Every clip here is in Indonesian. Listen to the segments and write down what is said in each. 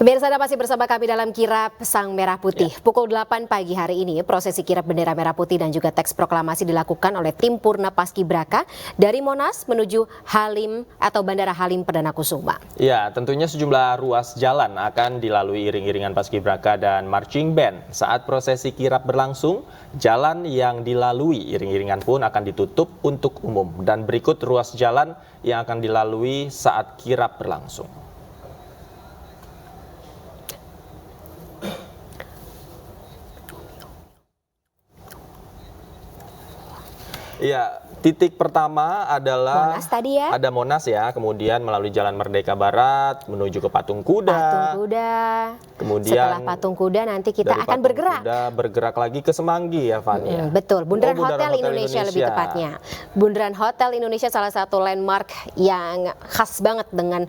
Pemirsa, Anda masih bersama kami dalam Kirap Sang Merah Putih. Pukul 8 pagi hari ini, prosesi kirap bendera merah putih dan juga teks proklamasi dilakukan oleh tim Purna Paskibraka dari Monas menuju Halim atau Bandara Halim Perdana Kusuma. Ya, tentunya sejumlah ruas jalan akan dilalui iring-iringan Paskibraka dan marching band. Saat prosesi kirap berlangsung, jalan yang dilalui iring-iringan pun akan ditutup untuk umum. Dan berikut ruas jalan yang akan dilalui saat kirap berlangsung. Ya, titik pertama adalah Monas tadi ya. Ada Monas ya, kemudian melalui Jalan Merdeka Barat menuju ke Patung Kuda. Patung Kuda. Kemudian setelah Patung Kuda nanti kita dari akan Patung bergerak. Kuda bergerak lagi ke Semanggi ya, Fani. Betul, Bundaran Bundaran Hotel Indonesia lebih tepatnya. Bundaran Hotel Indonesia salah satu landmark yang khas banget dengan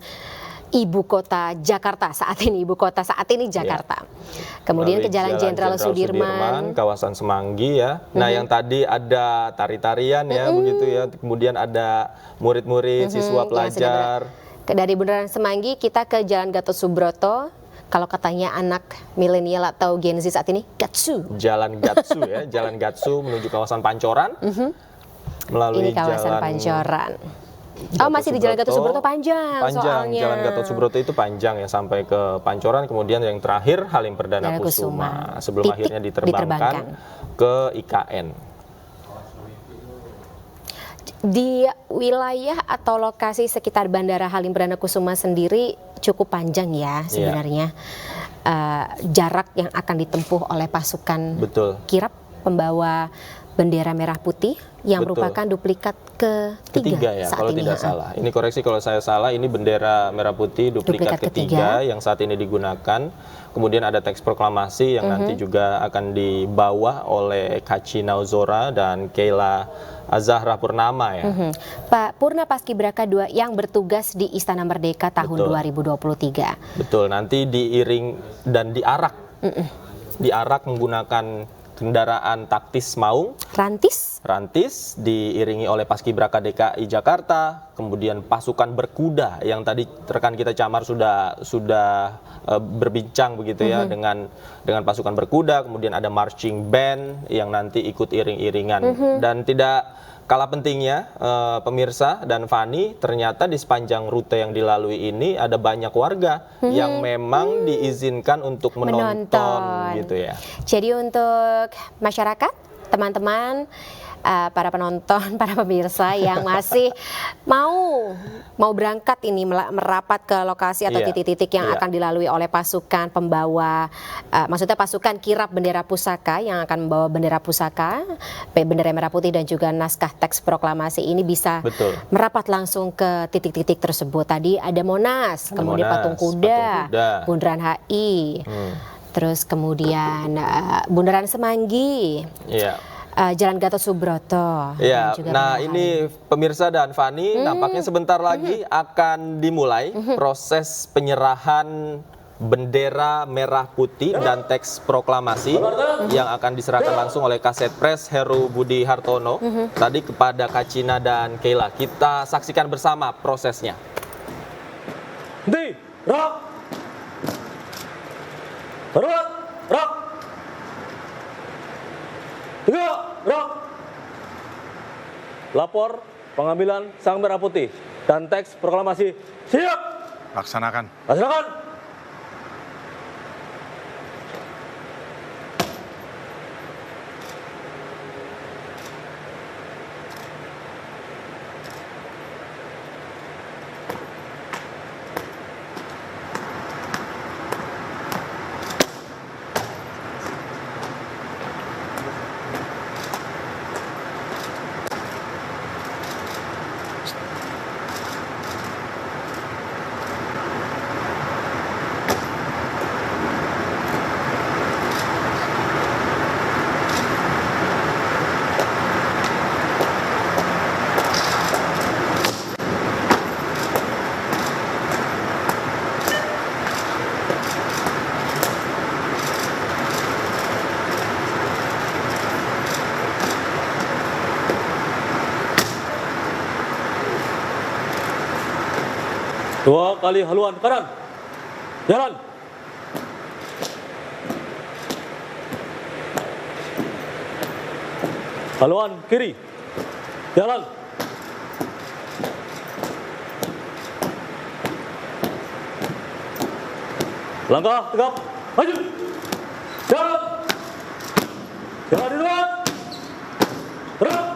ibu kota Jakarta saat ini, Jakarta. Kemudian ke Jalan Jenderal Sudirman, kawasan Semanggi ya. Nah, yang tadi ada tari-tarian ya, begitu ya. Kemudian ada murid-murid, siswa pelajar. Dari Bundaran Semanggi kita ke Jalan Gatot Subroto. Kalau katanya anak milenial atau Gen Z saat ini, Gatsu. Jalan Gatsu ya, Jalan Gatsu menuju kawasan Pancoran. Melalui ini kawasan Pancoran. Masih di Jalan Gatot Subroto panjang soalnya. Jalan Gatot Subroto itu panjang ya sampai ke Pancoran, kemudian yang terakhir Halim Perdana Kusuma sebelum akhirnya diterbangkan ke IKN. Di wilayah atau lokasi sekitar Bandara Halim Perdana Kusuma sendiri cukup panjang ya sebenarnya. Jarak yang akan ditempuh oleh pasukan kirap pembawa bendera merah putih yang merupakan duplikat ketiga ya, saat kalau ini. Tidak salah. Ini koreksi kalau saya salah, ini bendera merah putih duplikat ketiga yang saat ini digunakan. Kemudian ada teks proklamasi yang nanti juga akan dibawa oleh Kaci Nauzora dan Keila Zahra Purnama ya. Pak Purna Paskibraka 2 yang bertugas di Istana Merdeka tahun 2023. Betul, nanti diiring dan diarak. Diarak menggunakan kendaraan taktis maung rantis diiringi oleh Paskibraka DKI Jakarta, kemudian pasukan berkuda yang tadi rekan kita Camar sudah berbincang begitu ya dengan pasukan berkuda, kemudian ada marching band yang nanti ikut iring-iringan. Dan tidak kalah pentingnya pemirsa dan Fani, ternyata di sepanjang rute yang dilalui ini ada banyak warga yang memang diizinkan untuk menonton gitu ya. Jadi untuk masyarakat, teman-teman, para penonton, para pemirsa yang masih mau berangkat ini merapat ke lokasi atau titik-titik yang akan dilalui oleh pasukan pembawa, maksudnya pasukan kirap bendera pusaka yang akan membawa bendera pusaka, bendera merah putih dan juga naskah teks proklamasi ini bisa merapat langsung ke titik-titik tersebut. Tadi ada Monas, kemudian Patung Kuda, Bundaran HI, terus kemudian Bundaran Semanggi. Jalan Gatot Subroto. Ya, nah ini pemirsa dan Fani, nampaknya sebentar lagi akan dimulai proses penyerahan bendera merah putih dan teks proklamasi yang akan diserahkan langsung oleh Kasetpres Heru Budi Hartono tadi kepada Kacina dan Keila. Kita saksikan bersama prosesnya. Henti, rock, berut, rock. Tiga, rock. Lapor pengambilan Sang Merah Putih dan teks proklamasi siap. Laksanakan. Laksanakan. Dua kali haluan kanan. Jalan. Haluan kiri. Jalan. Langkah tegap. Maju. Jalan. Jalan di depan. Gerak.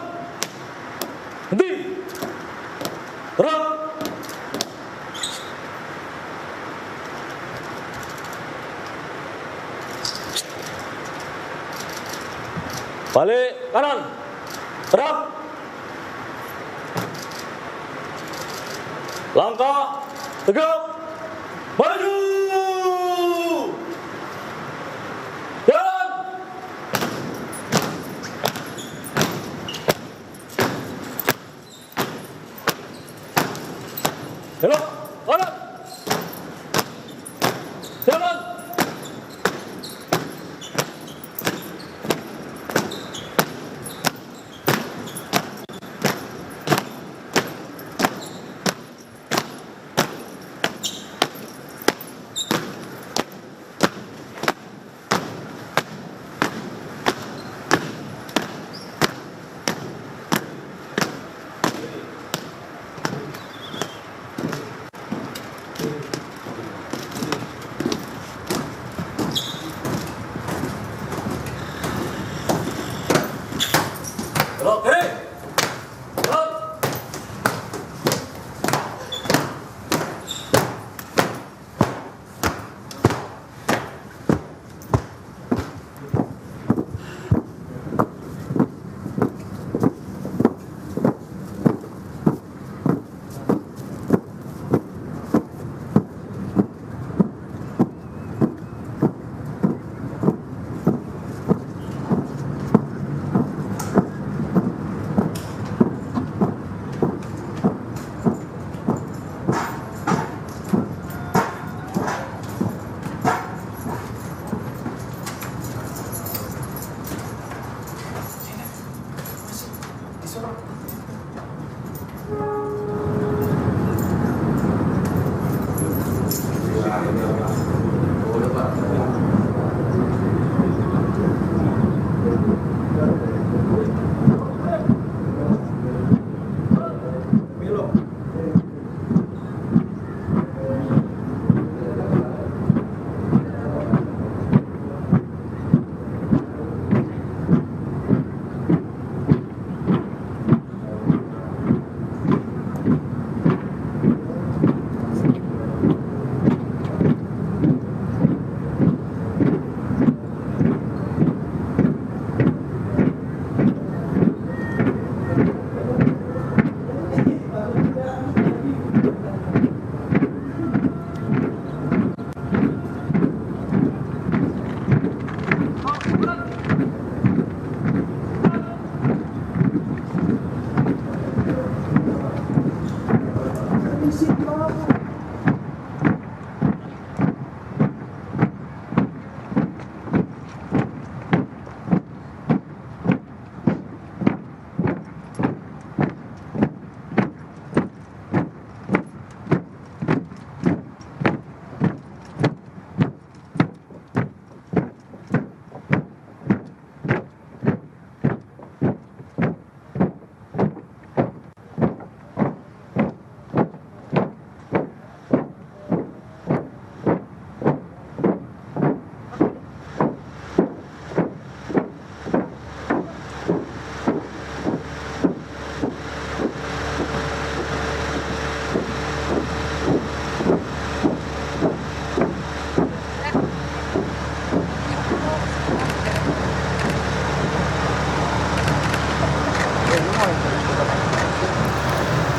Henti. Gerak. Balik kanan. Gerak. Langkah tegap. Maju. Jalan. Belok kanan. Jalan. Belok kiri. Belok.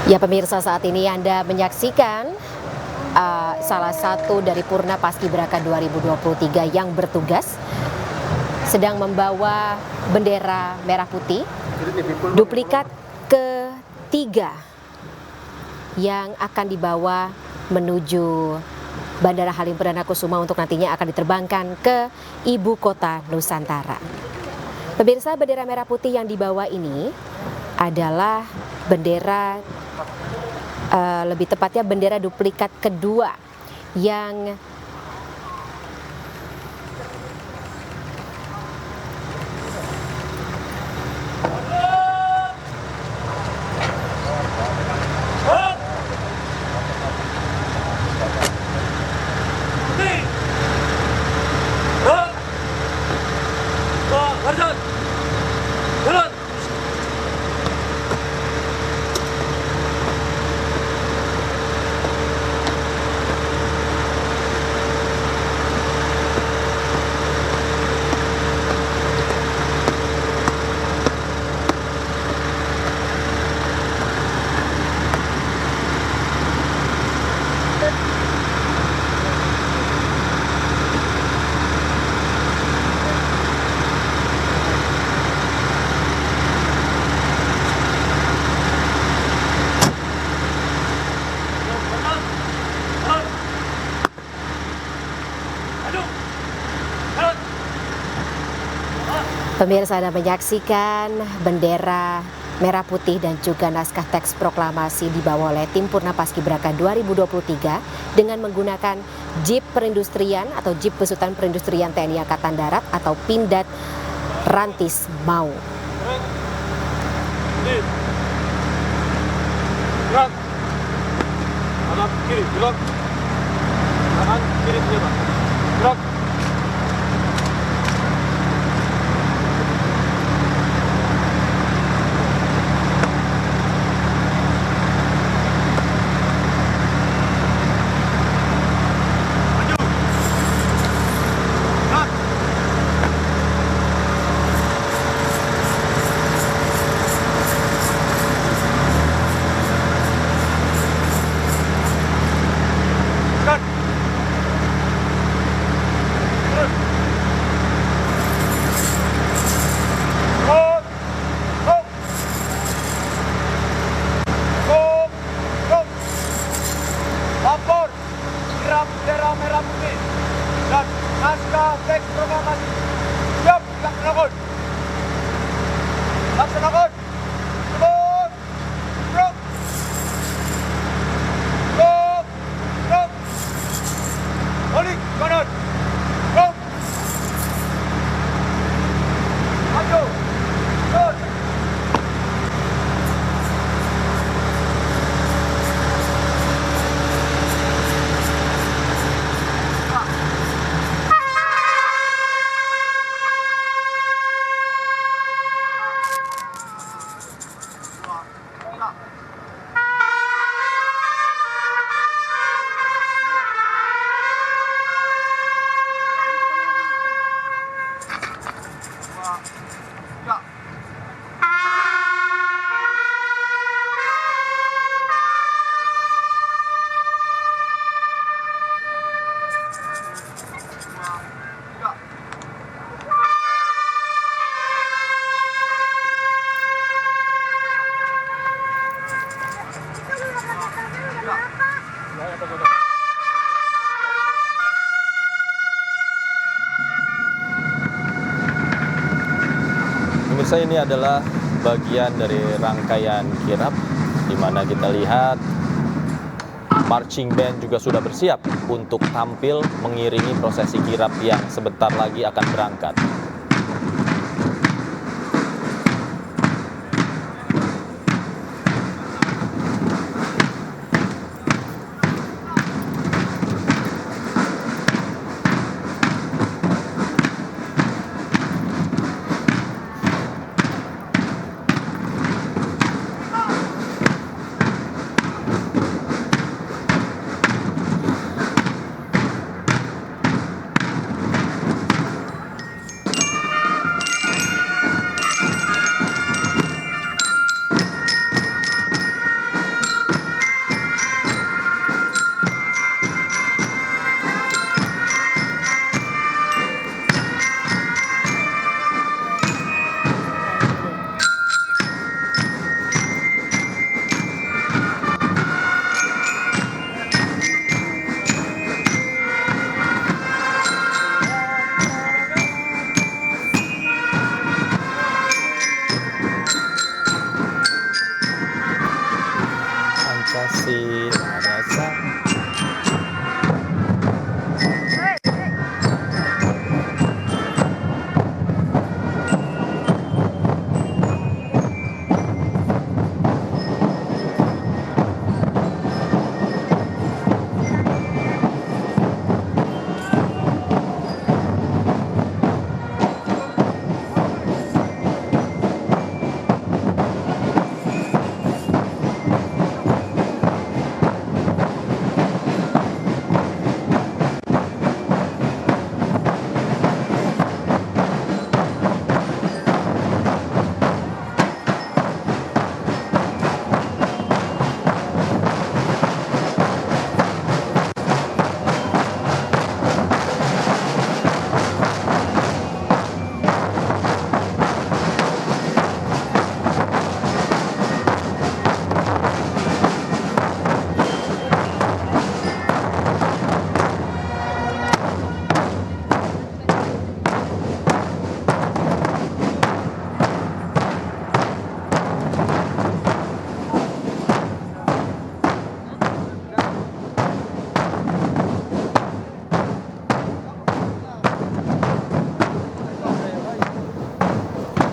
Ya pemirsa, saat ini Anda menyaksikan salah satu dari Purna Paskibraka 2023 yang bertugas sedang membawa bendera merah putih duplikat ketiga yang akan dibawa menuju Bandara Halim Perdana Kusuma untuk nantinya akan diterbangkan ke ibu kota Nusantara. Pemirsa, bendera merah putih yang dibawa ini adalah bendera lebih tepatnya bendera duplikat kedua yang Pemirsa, Anda menyaksikan bendera merah putih dan juga naskah teks proklamasi dibawa oleh tim Purna Paskibraka 2023 dengan menggunakan Jeep Perindustrian atau Jeep Besutan Perindustrian TNI Angkatan Darat atau Pindad Rantis Maung. Gerak. Kanan kiri, gerak. Kanan kiri senjata. Gerak. Lapor kirap bendera merah putih dan naskah teks proklamasi siap dilaksanakan. Laksanakan. Sebut. Gerak. Stop. Gerak. Balik kanan. Gerak. Maju. Terus. Pemirsa, ini adalah bagian dari rangkaian kirap di mana kita lihat marching band juga sudah bersiap untuk tampil mengiringi prosesi kirap yang sebentar lagi akan berangkat.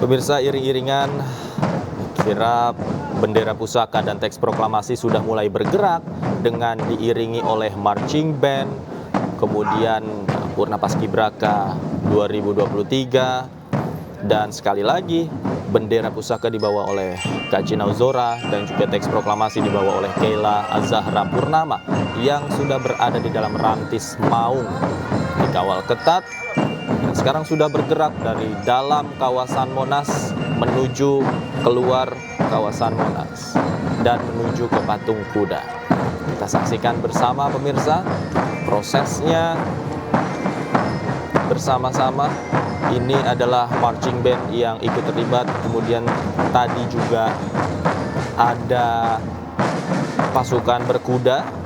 Pemirsa, iring-iringan kirap, bendera pusaka dan teks proklamasi sudah mulai bergerak dengan diiringi oleh marching band, kemudian Purna Paskibraka 2023, dan sekali lagi bendera pusaka dibawa oleh Kak Cina Uzora dan juga teks proklamasi dibawa oleh Keila Azahra Purnama yang sudah berada di dalam rantis maung, dikawal ketat. Sekarang sudah bergerak dari dalam kawasan Monas menuju keluar kawasan Monas dan menuju ke Patung Kuda. Kita saksikan bersama pemirsa prosesnya bersama-sama. Ini adalah marching band yang ikut terlibat, kemudian tadi juga ada pasukan berkuda.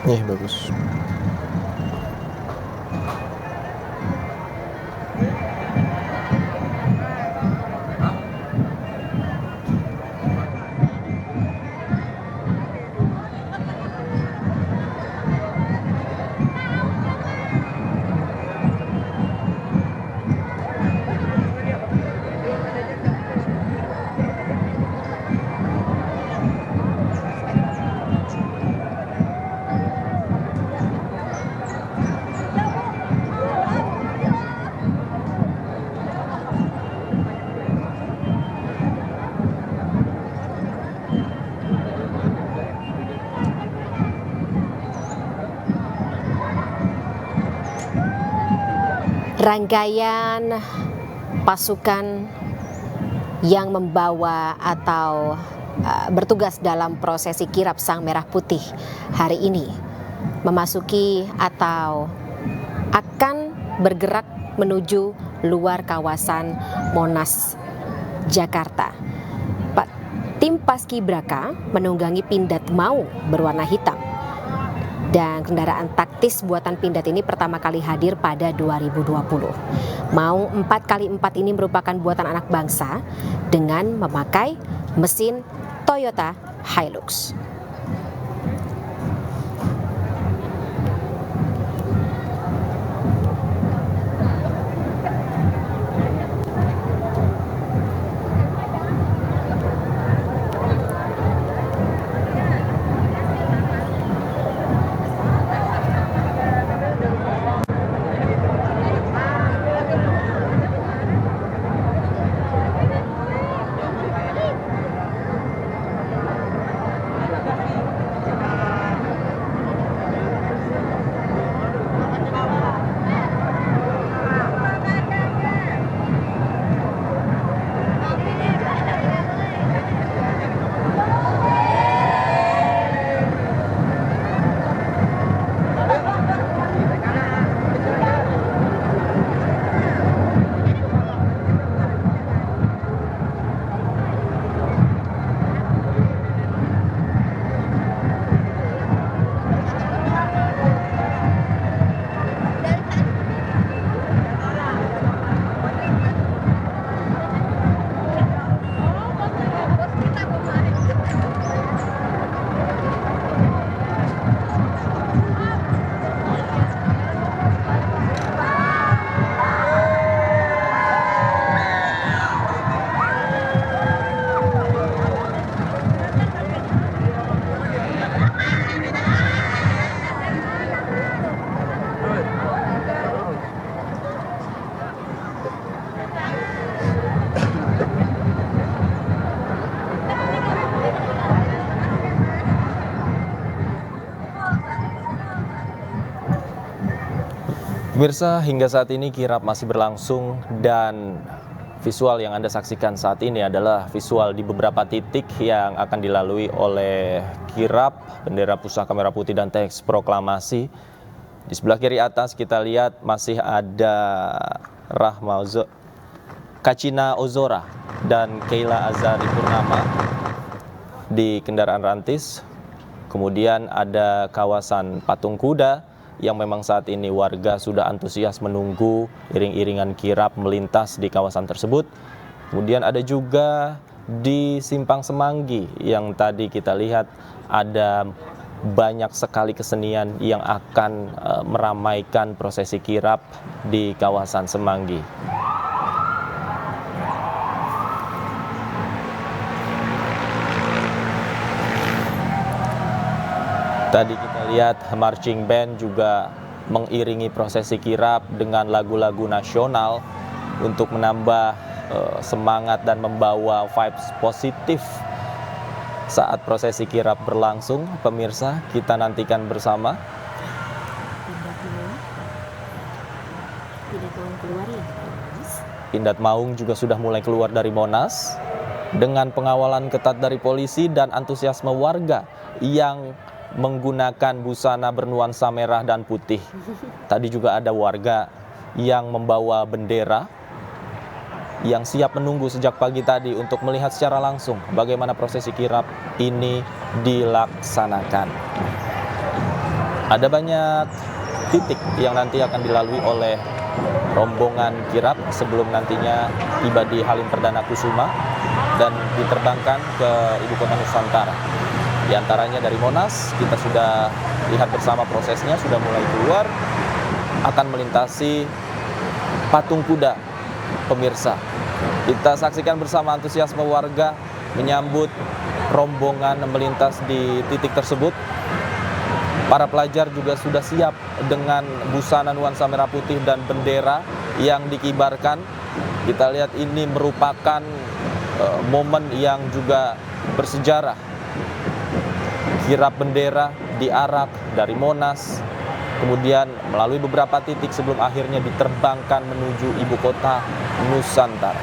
Nih bagus. Rangkaian pasukan yang membawa atau bertugas dalam prosesi kirap Sang Merah Putih hari ini memasuki atau akan bergerak menuju luar kawasan Monas, Jakarta. Tim Paskibraka menunggangi Pindad Maung berwarna hitam. Dan kendaraan taktis buatan Pindad ini pertama kali hadir pada 2020. Maung 4x4 ini merupakan buatan anak bangsa dengan memakai mesin Toyota Hilux. Pemirsa, hingga saat ini kirap masih berlangsung dan visual yang Anda saksikan saat ini adalah visual di beberapa titik yang akan dilalui oleh kirap, bendera pusaka merah putih dan teks proklamasi. Di sebelah kiri atas kita lihat masih ada Kacina Ozora dan Keila Azari Purnama di kendaraan rantis. Kemudian ada kawasan Patung Kuda yang memang saat ini warga sudah antusias menunggu iring-iringan kirap melintas di kawasan tersebut. Kemudian ada juga di Simpang Semanggi yang tadi kita lihat ada banyak sekali kesenian yang akan meramaikan prosesi kirap di kawasan Semanggi. Tadi kita lihat marching band juga mengiringi prosesi kirap dengan lagu-lagu nasional untuk menambah semangat dan membawa vibes positif saat prosesi kirap berlangsung. Pemirsa, kita nantikan bersama. Pindad Maung juga sudah mulai keluar dari Monas dengan pengawalan ketat dari polisi dan antusiasme warga yang menggunakan busana bernuansa merah dan putih. Tadi juga ada warga yang membawa bendera yang siap menunggu sejak pagi tadi untuk melihat secara langsung bagaimana prosesi kirap ini dilaksanakan. Ada banyak titik yang nanti akan dilalui oleh rombongan kirap sebelum nantinya tiba di Halim Perdana Kusuma dan diterbangkan ke Ibu Kota Nusantara. Di antaranya dari Monas, kita sudah lihat bersama prosesnya, sudah mulai keluar, akan melintasi patung kuda, pemirsa. Kita saksikan bersama antusiasme warga menyambut rombongan melintas di titik tersebut. Para pelajar juga sudah siap dengan busana nuansa merah putih dan bendera yang dikibarkan. Kita lihat ini merupakan momen yang juga bersejarah. Kirap bendera diarak dari Monas, kemudian melalui beberapa titik sebelum akhirnya diterbangkan menuju ibu kota Nusantara.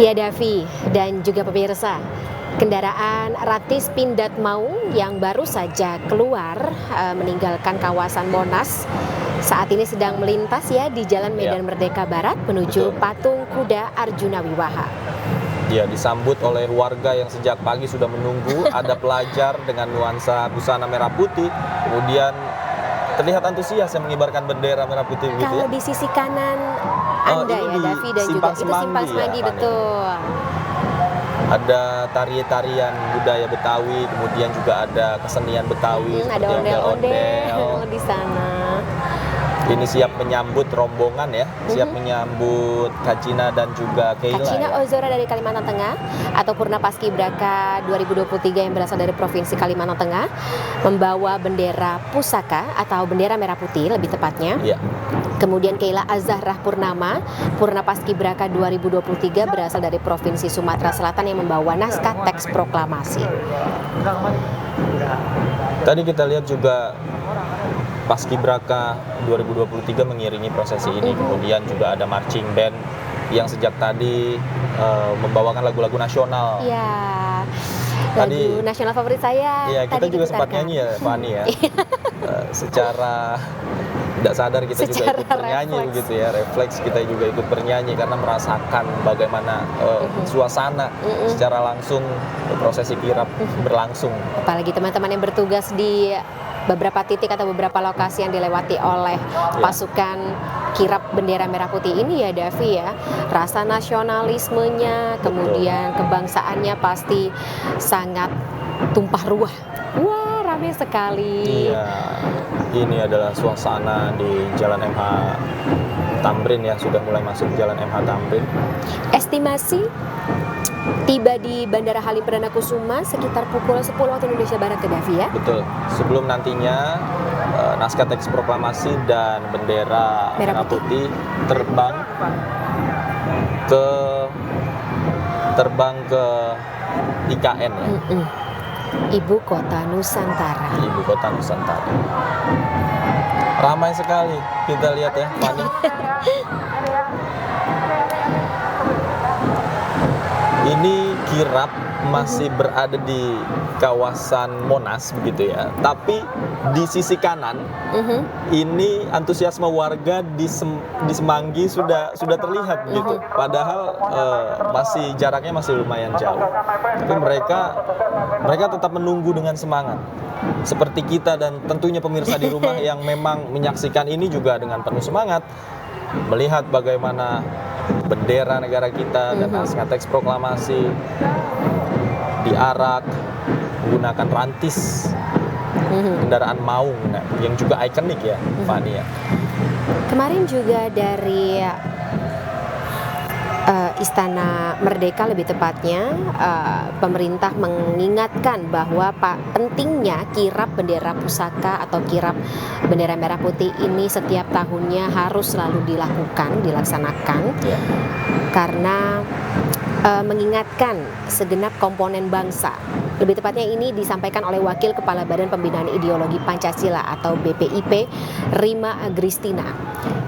Ya Davi dan juga pemirsa, kendaraan Ratis Pindad Maung yang baru saja keluar meninggalkan kawasan Monas saat ini sedang melintas ya di Jalan Medan Merdeka Barat menuju Patung Kuda Arjuna Wiwaha. Ya, disambut oleh warga yang sejak pagi sudah menunggu. Ada pelajar dengan nuansa busana merah putih, kemudian terlihat antusias yang mengibarkan bendera merah putih gitu ya. Kalau di sisi kanan Anda ya Davi dan juga itu Simpang Semanggi, betul. Ada tarian budaya Betawi, kemudian juga ada kesenian Betawi ada ondel-ondel di sana. Ini siap menyambut rombongan ya, siap menyambut Kacina dan juga Keila. Kacina ya. Ozora dari Kalimantan Tengah atau Purna Paskibraka 2023 yang berasal dari Provinsi Kalimantan Tengah membawa bendera pusaka atau bendera merah putih lebih tepatnya. Ya. Kemudian Keila Azzahrah Purnama, Purna Paskibraka 2023 berasal dari Provinsi Sumatera Selatan yang membawa naskah teks proklamasi. Tadi kita lihat juga Paskibraka 2023 mengiringi prosesi ini, kemudian juga ada marching band yang sejak tadi membawakan lagu-lagu nasional. Iya, lagu nasional favorit saya. Iya, kita juga sempat nyanyi ya, Fani ya. Secara tidak sadar kita juga ikut bernyanyi begitu ya, refleks kita juga ikut bernyanyi karena merasakan bagaimana suasana secara langsung prosesi kirap berlangsung. Apalagi teman-teman yang bertugas di beberapa titik atau beberapa lokasi yang dilewati oleh pasukan kirap bendera merah putih ini ya Davi ya, rasa nasionalismenya kemudian kebangsaannya pasti sangat tumpah ruah. Wah, ramai sekali. Iya, ini adalah suasana di Jalan MH Tamrin ya, sudah mulai masuk Jalan MH Tamrin. Estimasi tiba di Bandara Halim Perdana Kusuma sekitar pukul 10 waktu Indonesia Barat ke Davi ya? Betul, sebelum nantinya naskah teks proklamasi dan bendera merah putih terbang ke IKN ya. Ibu Kota Nusantara. Ibu Kota Nusantara. Ramai sekali kita lihat ya, Fani. Ini kirap masih berada di kawasan Monas begitu ya. Tapi di sisi kanan ini antusiasme warga di Semanggi sudah terlihat gitu. Padahal masih jaraknya masih lumayan jauh. Tapi mereka tetap menunggu dengan semangat. Seperti kita dan tentunya pemirsa di rumah yang memang menyaksikan ini juga dengan penuh semangat, melihat bagaimana bendera negara kita dan naskah teks proklamasi diarak menggunakan rantis kendaraan maung yang juga ikonik ya, Fani ya. Kemarin juga dari Istana Merdeka lebih tepatnya, pemerintah mengingatkan bahwa pentingnya kirap bendera pusaka atau kirap bendera merah putih ini setiap tahunnya harus selalu dilaksanakan, karena mengingatkan segenap komponen bangsa. Lebih tepatnya ini disampaikan oleh Wakil Kepala Badan Pembinaan Ideologi Pancasila atau BPIP, Rima Agristina,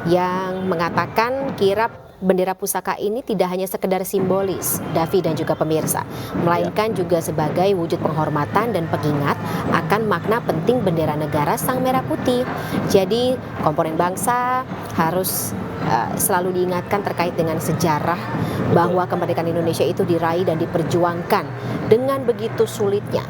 yang mengatakan kirap bendera pusaka ini tidak hanya sekedar simbolis, Davi dan juga pemirsa, melainkan juga sebagai wujud penghormatan dan pengingat akan makna penting bendera negara Sang Merah Putih. Jadi komponen bangsa harus selalu diingatkan terkait dengan sejarah bahwa kemerdekaan Indonesia itu diraih dan diperjuangkan dengan begitu sulitnya,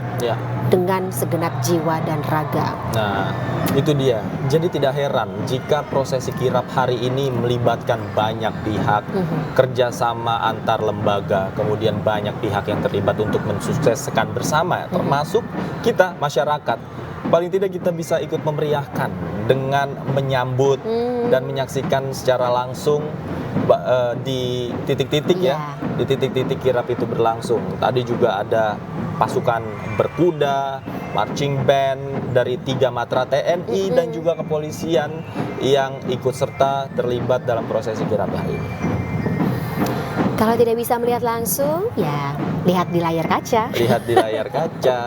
dengan segenap jiwa dan raga. Nah, itu dia. Jadi tidak heran jika prosesi kirap hari ini melibatkan banyak pihak, kerjasama antar lembaga, kemudian banyak pihak yang terlibat untuk mensukseskan bersama, termasuk kita masyarakat. Paling tidak kita bisa ikut memeriahkan dengan menyambut dan menyaksikan secara langsung di titik-titik di titik-titik kirap itu berlangsung. Tadi juga ada pasukan berkuda, marching band dari 3 matra TNI dan juga kepolisian yang ikut serta terlibat dalam prosesi kirap hari ini. Kalau tidak bisa melihat langsung, ya lihat di layar kaca. Lihat di layar kaca.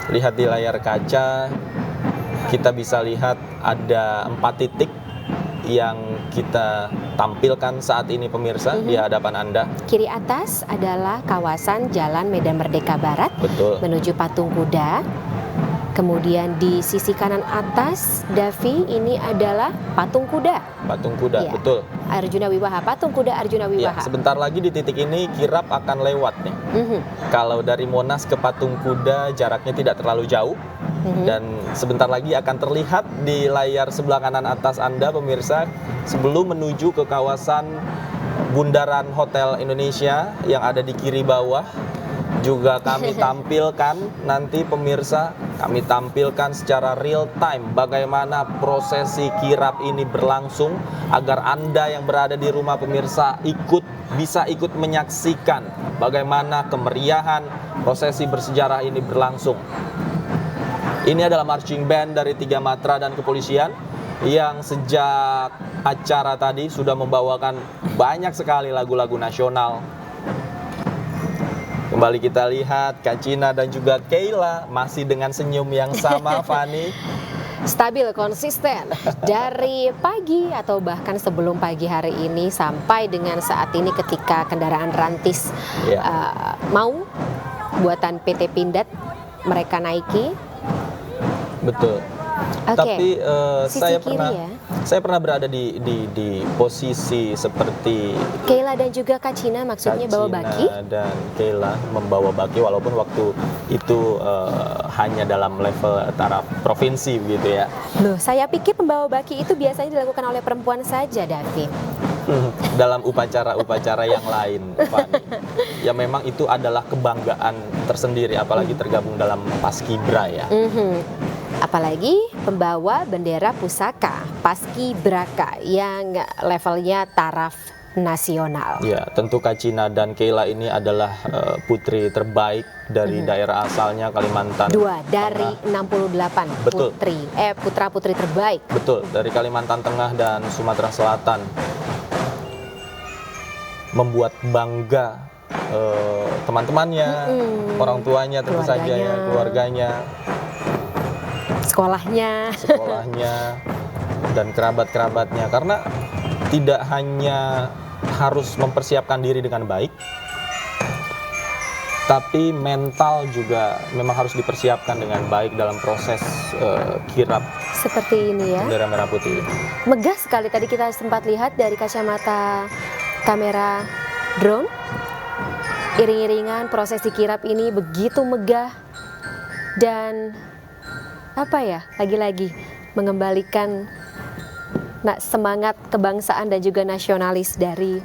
Lihat di layar kaca, kita bisa lihat ada 4 titik yang kita tampilkan saat ini pemirsa di hadapan Anda. Kiri atas adalah kawasan Jalan Medan Merdeka Barat menuju Patung Kuda. Kemudian di sisi kanan atas, Davi, ini adalah Patung Kuda. Patung Kuda, betul. Arjuna Wiwaha, Patung Kuda Arjuna Wiwaha. Sebentar lagi di titik ini kirap akan lewat nih. Kalau dari Monas ke Patung Kuda jaraknya tidak terlalu jauh. Dan sebentar lagi akan terlihat di layar sebelah kanan atas Anda pemirsa, sebelum menuju ke kawasan Bundaran Hotel Indonesia yang ada di kiri bawah. Juga kami tampilkan nanti pemirsa, kami tampilkan secara real time bagaimana prosesi kirap ini berlangsung agar Anda yang berada di rumah pemirsa bisa ikut menyaksikan bagaimana kemeriahan prosesi bersejarah ini berlangsung. Ini adalah marching band dari 3 matra dan kepolisian yang sejak acara tadi sudah membawakan banyak sekali lagu-lagu nasional. Kembali kita lihat Kak Cina dan juga Keila masih dengan senyum yang sama, Fani. Stabil, konsisten dari pagi atau bahkan sebelum pagi hari ini sampai dengan saat ini ketika kendaraan rantis Maung buatan PT Pindad mereka naiki. Betul. Tapi saya pernah berada di posisi seperti Keila dan juga Kak Cina, maksudnya bawa baki. Dan Keila membawa baki walaupun waktu itu hanya dalam level taraf provinsi begitu ya. Loh, saya pikir pembawa baki itu biasanya dilakukan oleh perempuan saja, David. Dalam upacara-upacara yang lain, Fani. Ya memang itu adalah kebanggaan tersendiri apalagi tergabung dalam Paskibra ya. Apalagi pembawa bendera pusaka Paskibraka yang levelnya taraf nasional. Ya, tentu Kak Cina dan Keila ini adalah putri terbaik dari daerah asalnya Kalimantan. 2 dari 68 Betul. putra-putri terbaik. Betul, dari Kalimantan Tengah dan Sumatera Selatan. Membuat bangga teman-temannya, orang tuanya tentu saja ya, keluarganya. Sekolahnya dan kerabat-kerabatnya, karena tidak hanya harus mempersiapkan diri dengan baik, tapi mental juga memang harus dipersiapkan dengan baik dalam proses kirap seperti ini ya. Bendera merah putih. Megah sekali tadi kita sempat lihat dari kacamata kamera drone. Iring-iringan prosesi kirap ini begitu megah dan lagi-lagi mengembalikan makna semangat kebangsaan dan juga nasionalis dari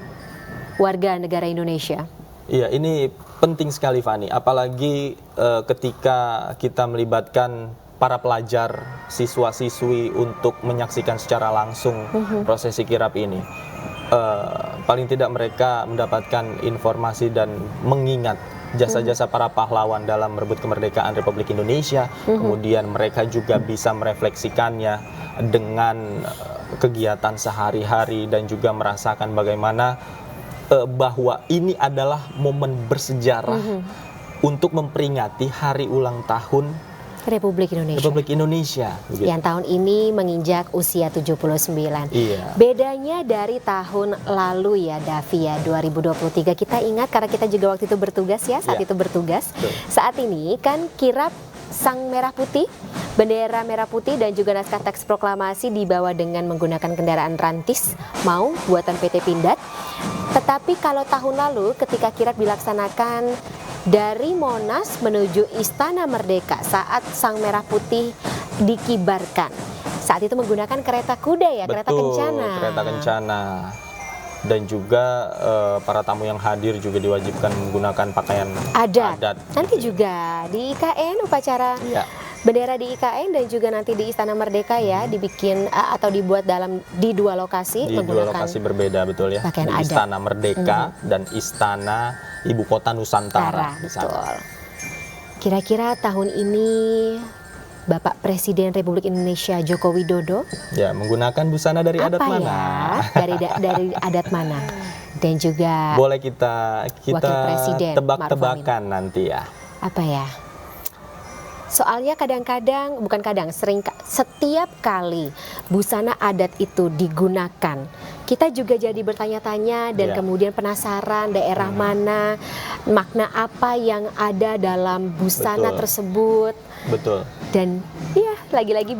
warga negara Indonesia? Iya, ini penting sekali Fani, apalagi ketika kita melibatkan para pelajar, siswa-siswi untuk menyaksikan secara langsung prosesi kirap ini. Paling tidak mereka mendapatkan informasi dan mengingat jasa-jasa para pahlawan dalam merebut kemerdekaan Republik Indonesia. Kemudian mereka juga bisa merefleksikannya dengan kegiatan sehari-hari dan juga merasakan bagaimana bahwa ini adalah momen bersejarah untuk memperingati hari ulang tahun Republik Indonesia. Begitu. Yang tahun ini menginjak usia 79. Iya. Bedanya dari tahun lalu ya Davi ya, 2023. Kita ingat karena kita juga waktu itu bertugas ya, saat itu bertugas. Betul. Saat ini kan kirap Sang Merah Putih, bendera merah putih dan juga naskah teks proklamasi dibawa dengan menggunakan kendaraan rantis mau buatan PT Pindad. Tetapi kalau tahun lalu ketika kirap dilaksanakan dari Monas menuju Istana Merdeka saat Sang Merah Putih dikibarkan, saat itu menggunakan kereta kuda ya, kereta kencana. Kereta kencana. Dan juga para tamu yang hadir juga diwajibkan menggunakan pakaian adat. Nanti juga di IKN upacara bendera di IKN dan juga nanti di Istana Merdeka ya, dibikin atau dibuat di dua lokasi. Di dua lokasi berbeda, betul ya. Pakaian adat. Istana Merdeka dan Istana Ibu Kota Nusantara. Betul. Kira-kira tahun ini Bapak Presiden Republik Indonesia Joko Widodo menggunakan busana dari adat mana? Dari adat mana? Dan juga boleh kita tebak-tebakan nanti ya. Apa ya? Soalnya setiap kali busana adat itu digunakan, kita juga jadi bertanya-tanya dan kemudian penasaran daerah mana, makna apa yang ada dalam busana tersebut. Betul. Dan ya lagi-lagi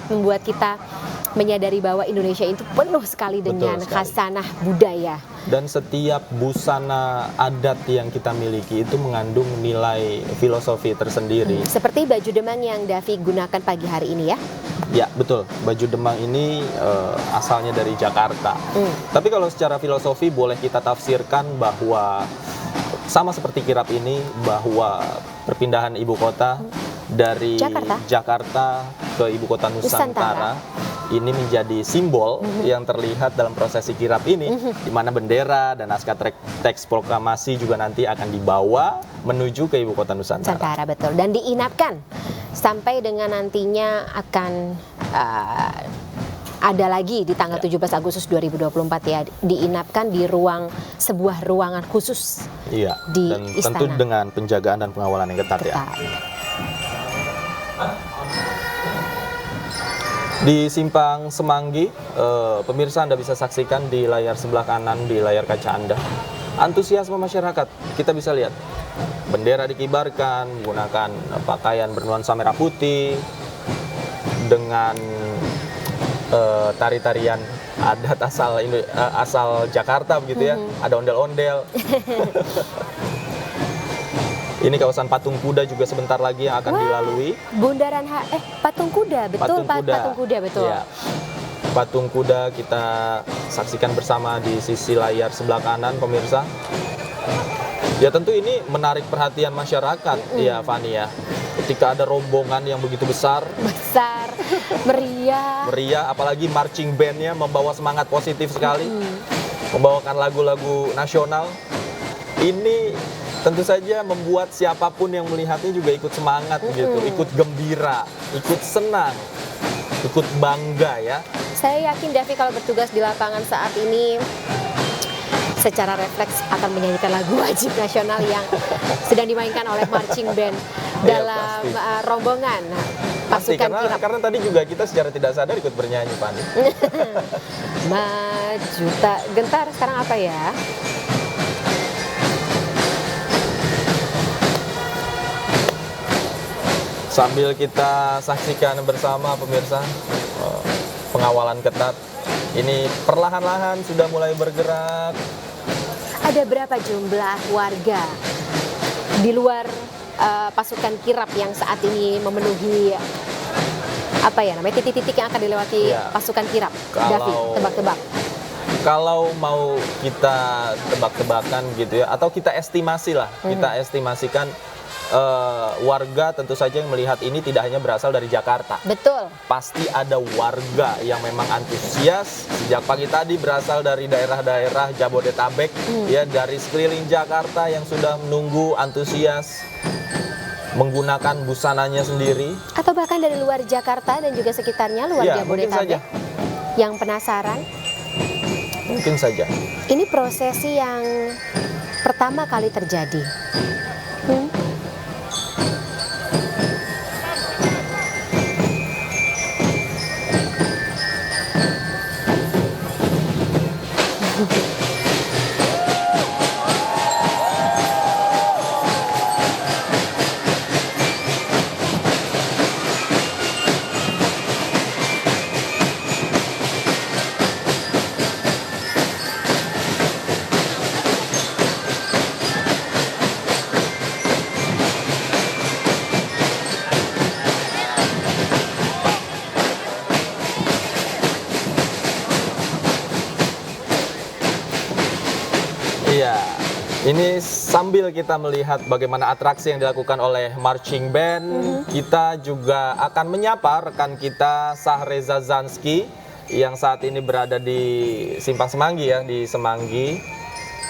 membuat kita menyadari bahwa Indonesia itu penuh sekali dengan khasanah budaya. Dan setiap busana adat yang kita miliki itu mengandung nilai filosofi tersendiri. Seperti baju demang yang Davi gunakan pagi hari ini ya? Ya betul, baju demang ini asalnya dari Jakarta. Tapi kalau secara filosofi boleh kita tafsirkan bahwa sama seperti kirap ini, bahwa perpindahan ibu kota dari Jakarta ke ibu kota Nusantara ini menjadi simbol yang terlihat dalam prosesi kirap ini, di mana bendera dan naskah teks proklamasi juga nanti akan dibawa menuju ke ibu kota Nusantara. Betul. Dan diinapkan sampai dengan nantinya akan ada lagi di tanggal 17 Agustus 2024 ya, diinapkan di sebuah ruangan khusus di dan istana. Tentu dengan penjagaan dan pengawalan yang ketat. Ya. Di Simpang Semanggi, pemirsa Anda bisa saksikan di layar sebelah kanan, di layar kaca Anda, antusiasme masyarakat. Kita bisa lihat bendera dikibarkan, menggunakan pakaian bernuansa merah putih, dengan tari-tarian adat asal Jakarta begitu ya, ada ondel-ondel. Ini kawasan Patung Kuda juga sebentar lagi yang akan dilalui. Bundaran Patung Kuda, betul. Patung Kuda, betul. Ya. Patung Kuda kita saksikan bersama di sisi layar sebelah kanan, pemirsa. Ya tentu ini menarik perhatian masyarakat, ya Fani ya. Ketika ada rombongan yang begitu besar, meriah, apalagi marching bandnya membawa semangat positif sekali, membawakan lagu-lagu nasional. Ini tentu saja membuat siapapun yang melihatnya juga ikut semangat gitu, ikut gembira, ikut senang, ikut bangga ya. Saya yakin Davi kalau bertugas di lapangan saat ini secara refleks akan menyanyikan lagu wajib nasional yang sedang dimainkan oleh marching band dalam rombongan pasukan kirap. Karena tadi juga kita secara tidak sadar ikut bernyanyi, Pani. Maju tak gentar, sekarang apa ya? Sambil kita saksikan bersama pemirsa, pengawalan ketat ini perlahan-lahan sudah mulai bergerak. Ada berapa jumlah warga di luar pasukan kirap yang saat ini memenuhi apa ya namanya titik-titik yang akan dilewati pasukan kirap? Davi, tebak-tebak. Kalau mau kita tebak-tebakan gitu ya, atau kita estimasi lah, kita estimasikan warga tentu saja yang melihat ini tidak hanya berasal dari Jakarta. Betul. Pasti ada warga yang memang antusias sejak pagi tadi berasal dari daerah-daerah Jabodetabek, ya dari sekeliling Jakarta yang sudah menunggu antusias menggunakan busananya sendiri. Atau bahkan dari luar Jakarta dan juga sekitarnya, luar Jabodetabek yang penasaran. Mungkin saja. Ini prosesi yang pertama kali terjadi. Iya, ini sambil kita melihat bagaimana atraksi yang dilakukan oleh marching band, kita juga akan menyapa rekan kita Sahreza Zanski yang saat ini berada di Simpang Semanggi ya, di Semanggi.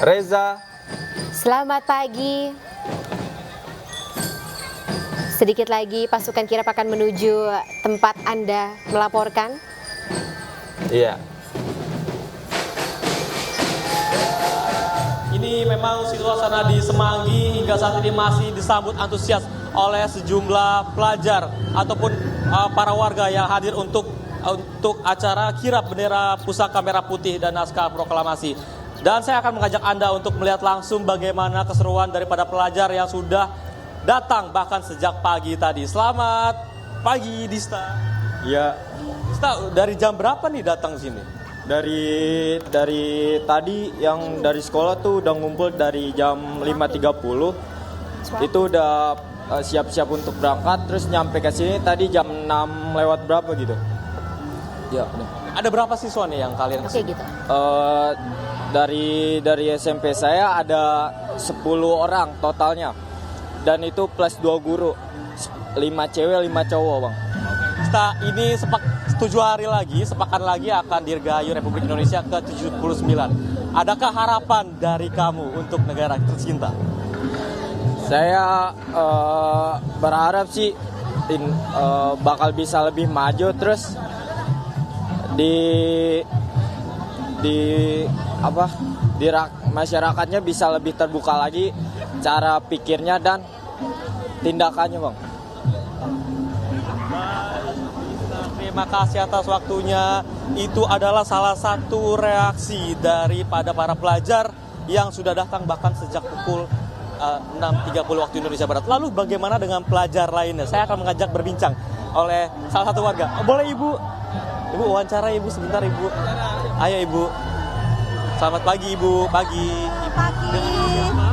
Reza. Selamat pagi. Sedikit lagi pasukan kirap akan menuju tempat Anda melaporkan. Iya. Ini memang suasana di Semanggi hingga saat ini masih disambut antusias oleh sejumlah pelajar ataupun para warga yang hadir untuk acara kirap bendera pusaka merah putih dan naskah proklamasi. Dan saya akan mengajak Anda untuk melihat langsung bagaimana keseruan daripada pelajar yang sudah datang bahkan sejak pagi tadi. Selamat pagi Dista. Ya, Dista, dari jam berapa nih datang sini? dari tadi yang dari sekolah tuh udah ngumpul dari jam 5.30. Itu udah siap-siap untuk berangkat, terus nyampe ke sini tadi jam 6 lewat berapa gitu. Ya, udah. Ada berapa siswa nih yang kalian kesini? Gitu. Dari SMP saya ada 10 orang totalnya. Dan itu plus 2 guru. 5 cewek, 5 cowok, Bang. Ini 7 hari lagi, sepekan lagi akan dirgahayu Republik Indonesia ke-79. Adakah harapan dari kamu untuk negara tercinta? Saya berharap sih bakal bisa lebih maju, terus masyarakatnya bisa lebih terbuka lagi cara pikirnya dan tindakannya, Bang. Terima kasih atas waktunya. Itu adalah salah satu reaksi daripada para pelajar yang sudah datang bahkan sejak pukul 6.30 waktu Indonesia Barat. Lalu bagaimana dengan pelajar lainnya? Saya akan mengajak berbincang oleh salah satu warga. Boleh Ibu? Ibu wawancara Ibu sebentar Ibu. Ayo Ibu. Selamat pagi Ibu. Pagi. Pagi. Dengan Ibu siapa?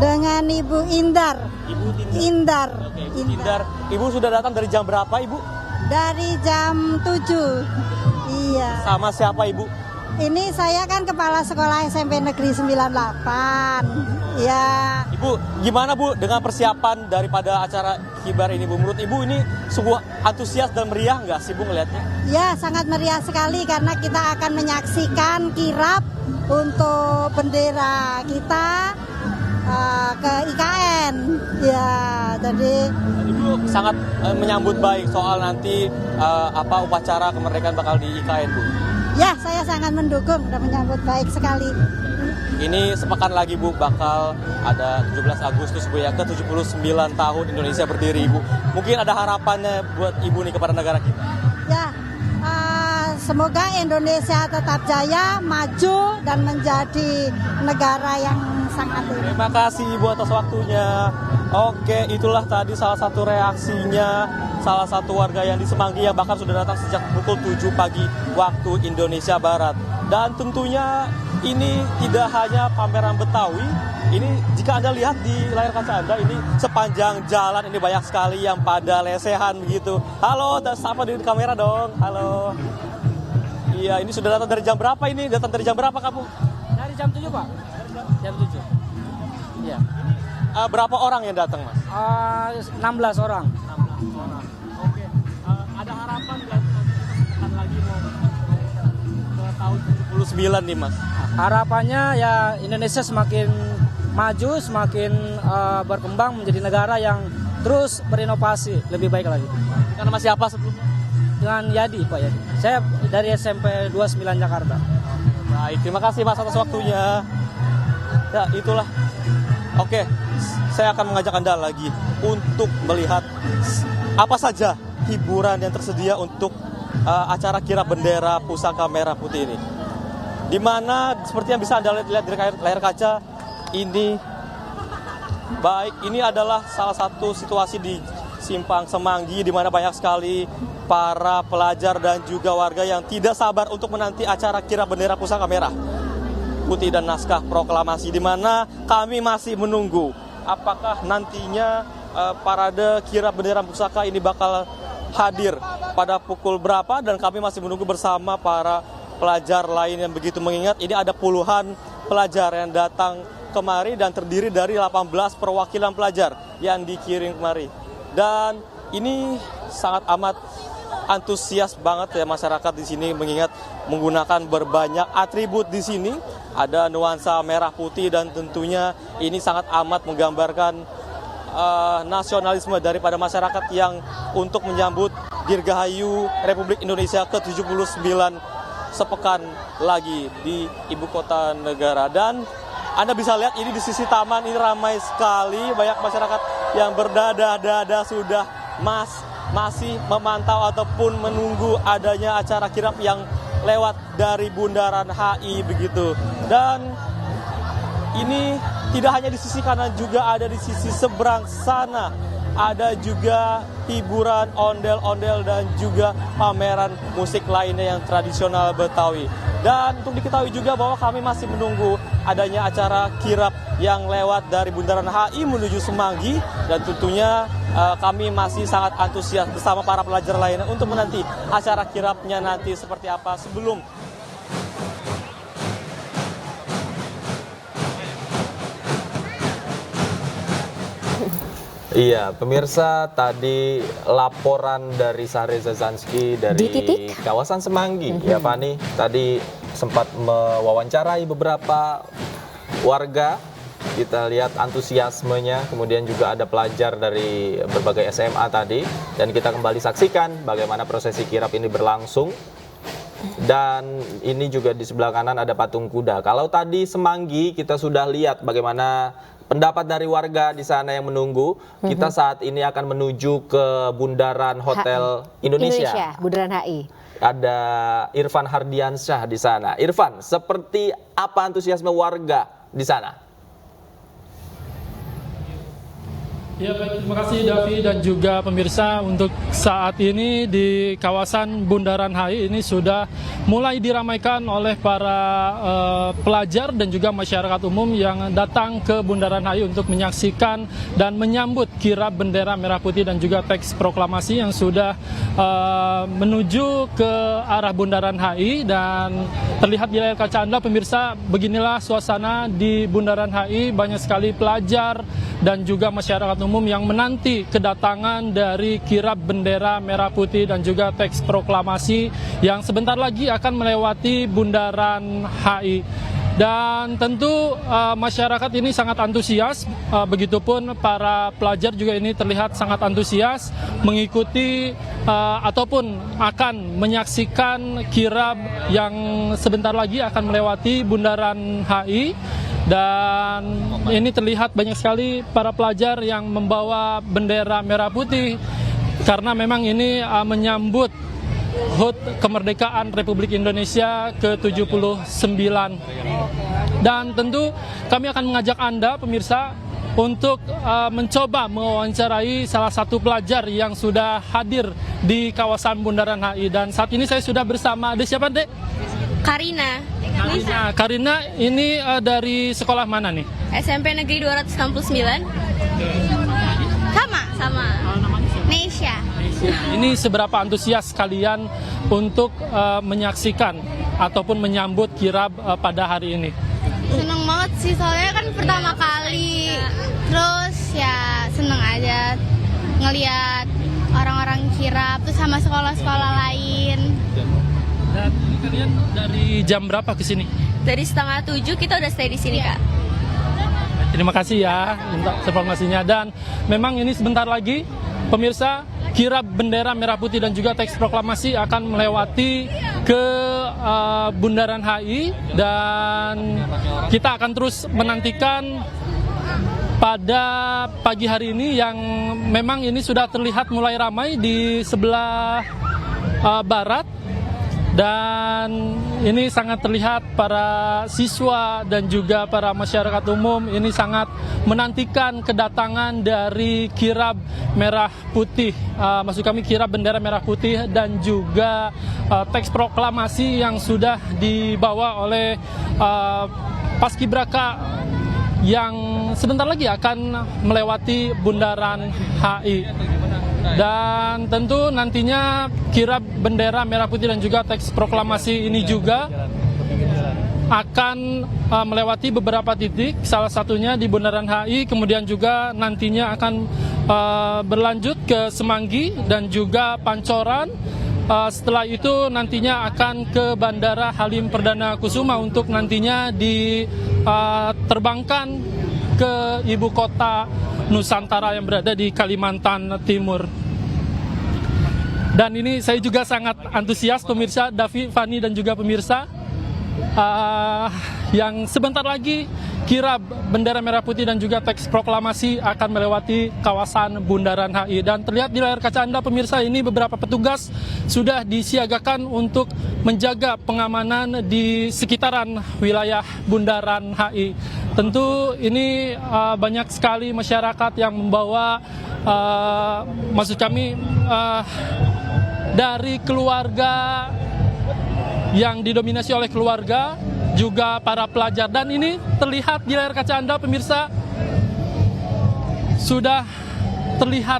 Dengan Ibu Indar. Ibu Indar. Oke, Ibu Indar. Ibu sudah datang dari jam berapa Ibu? Dari jam 7. Iya. Sama siapa Ibu? Ini saya kan kepala sekolah SMP Negeri 98. Ya. Ibu, gimana Bu dengan persiapan daripada acara kibar ini Bu? Menurut Ibu ini sebuah antusias dan meriah nggak sih Bu ngelihatnya? Ya, sangat meriah sekali karena kita akan menyaksikan kirap untuk bendera kita ke IKN. Ya, jadi Ibu sangat menyambut baik soal nanti upacara kemerdekaan bakal di IKN Bu. ya saya sangat mendukung dan menyambut baik sekali. Ini sepekan lagi Bu bakal ada 17 Agustus Bu ya, ke-79 tahun Indonesia berdiri Ibu. Mungkin ada harapannya buat Ibu nih kepada negara kita. Ya, semoga Indonesia tetap jaya, maju dan menjadi negara yang sangat ini. Terima kasih Ibu atas waktunya. Oke, itulah tadi salah satu reaksinya salah satu warga yang di Semanggi yang bahkan sudah datang sejak pukul 7 pagi waktu Indonesia Barat. Dan tentunya ini tidak hanya pameran Betawi, Ini jika Anda lihat di layar kaca Anda, ini sepanjang jalan ini banyak sekali yang pada lesehan begitu. Halo, sapa di kamera dong. Halo. Iya, ini sudah datang dari jam berapa ini? Datang dari jam berapa kamu? Dari jam 7, Pak. Jam 7. Iya. Berapa orang yang datang, Mas? 16 orang. Oke. Ada harapan nggak akan lagi mau ke tahun 79 nih, Mas? Harapannya ya Indonesia semakin maju, semakin berkembang menjadi negara yang terus berinovasi lebih baik lagi. Karena masih apa sebelumnya? Dengan Yadi, Pak Yadi. Saya dari SMP 29 Jakarta. Baik, terima kasih Mas atas waktunya. Ya, itulah. Oke, saya akan mengajak Anda lagi untuk melihat apa saja hiburan yang tersedia untuk acara kirap bendera pusaka merah putih ini. Di mana seperti yang bisa Anda lihat dari layar kaca, ini adalah salah satu situasi di Simpang Semanggi di mana banyak sekali para pelajar dan juga warga yang tidak sabar untuk menanti acara kirap bendera pusaka merah putih dan naskah proklamasi, di mana kami masih menunggu apakah nantinya parade kirap bendera pusaka ini bakal hadir pada pukul berapa, dan kami masih menunggu bersama para pelajar lain yang begitu mengingat ini ada puluhan pelajar yang datang kemari dan terdiri dari 18 perwakilan pelajar yang dikirim kemari. Dan ini sangat amat antusias banget ya masyarakat di sini mengingat menggunakan berbanyak atribut di sini. Ada nuansa merah putih dan tentunya ini sangat amat menggambarkan nasionalisme daripada masyarakat yang untuk menyambut Dirgahayu Republik Indonesia ke-79 sepekan lagi di ibu kota negara. Dan Anda bisa lihat ini di sisi taman ini ramai sekali, banyak masyarakat yang berdada-dada sudah masih memantau ataupun menunggu adanya acara kirap yang lewat dari Bundaran HI begitu. Dan ini tidak hanya di sisi kanan, juga ada di sisi seberang sana. Ada juga hiburan ondel-ondel dan juga pameran musik lainnya yang tradisional Betawi. Dan untuk diketahui juga bahwa kami masih menunggu adanya acara kirap yang lewat dari Bundaran HI menuju Semanggi, dan tentunya kami masih sangat antusias bersama para pelajar lainnya untuk menanti acara kirapnya nanti seperti apa sebelum Iya, pemirsa, tadi laporan dari Sahreza Zanski dari kawasan Semanggi. Ya, Fani, tadi sempat mewawancarai beberapa warga. Kita lihat antusiasmenya, kemudian juga ada pelajar dari berbagai SMA tadi. Dan kita kembali saksikan bagaimana prosesi kirap ini berlangsung. Dan ini juga di sebelah kanan ada patung kuda. Kalau tadi Semanggi kita sudah lihat bagaimana pendapat dari warga di sana yang menunggu. Kita saat ini akan menuju ke Bundaran Hotel Indonesia. Bundaran HI. Ada Irfan Hardiansyah di sana. Irfan, seperti apa antusiasme warga di sana? Ya, baik, terima kasih Davi dan juga pemirsa. Untuk saat ini di kawasan Bundaran HI ini sudah mulai diramaikan oleh para pelajar dan juga masyarakat umum yang datang ke Bundaran HI untuk menyaksikan dan menyambut kirap bendera merah putih dan juga teks proklamasi yang sudah menuju ke arah Bundaran HI. Dan terlihat di layar kaca Anda pemirsa, beginilah suasana di Bundaran HI. Banyak sekali pelajar dan juga masyarakat umum yang menanti kedatangan dari kirap bendera merah putih dan juga teks proklamasi yang sebentar lagi akan melewati Bundaran HI. Dan tentu masyarakat ini sangat antusias, begitupun para pelajar juga ini terlihat sangat antusias mengikuti ataupun akan menyaksikan kirap yang sebentar lagi akan melewati Bundaran HI. Dan ini terlihat banyak sekali para pelajar yang membawa bendera merah putih karena memang ini menyambut HUT kemerdekaan Republik Indonesia ke-79. Dan tentu kami akan mengajak Anda pemirsa untuk mencoba mewawancarai salah satu pelajar yang sudah hadir di kawasan Bundaran HI. Dan saat ini saya sudah bersama, ada siapa Dek? Karina. Karina ini dari sekolah mana nih? SMP Negeri 269. Sama. Nesya. Ini seberapa antusias kalian untuk menyaksikan ataupun menyambut kirab pada hari ini? Seneng banget sih, soalnya kan pertama kali. Terus ya seneng aja ngelihat orang-orang kirab terus sama sekolah-sekolah lain. Dan kalian dari jam berapa ke sini? Dari 6:30 kita udah stay di sini, Kak. Terima kasih ya untuk informasinya. Dan memang ini sebentar lagi pemirsa, kirab bendera merah putih dan juga teks proklamasi akan melewati ke Bundaran HI, dan kita akan terus menantikan pada pagi hari ini yang memang ini sudah terlihat mulai ramai di sebelah barat. Dan ini sangat terlihat para siswa dan juga para masyarakat umum ini sangat menantikan kedatangan dari kirab merah putih, maksud kami kirab bendera merah putih dan juga teks proklamasi yang sudah dibawa oleh Paskibraka yang sebentar lagi akan melewati Bundaran HI. Dan tentu nantinya kirab bendera merah putih dan juga teks proklamasi ini juga akan melewati beberapa titik, salah satunya di Bundaran HI, kemudian juga nantinya akan berlanjut ke Semanggi dan juga Pancoran. Setelah itu nantinya akan ke Bandara Halim Perdana Kusuma untuk nantinya diterbangkan ke ibu kota Nusantara yang berada di Kalimantan Timur. Dan ini saya juga sangat antusias pemirsa, Davi, Fani dan juga pemirsa, yang sebentar lagi kirab bendera merah putih dan juga teks proklamasi akan melewati kawasan Bundaran HI. Dan terlihat di layar kaca Anda pemirsa, ini beberapa petugas sudah disiagakan untuk menjaga pengamanan di sekitaran wilayah Bundaran HI. Tentu ini banyak sekali masyarakat yang membawa, maksud kami dari keluarga yang didominasi oleh keluarga, juga para pelajar. Dan ini terlihat di layar kaca Anda pemirsa, sudah terlihat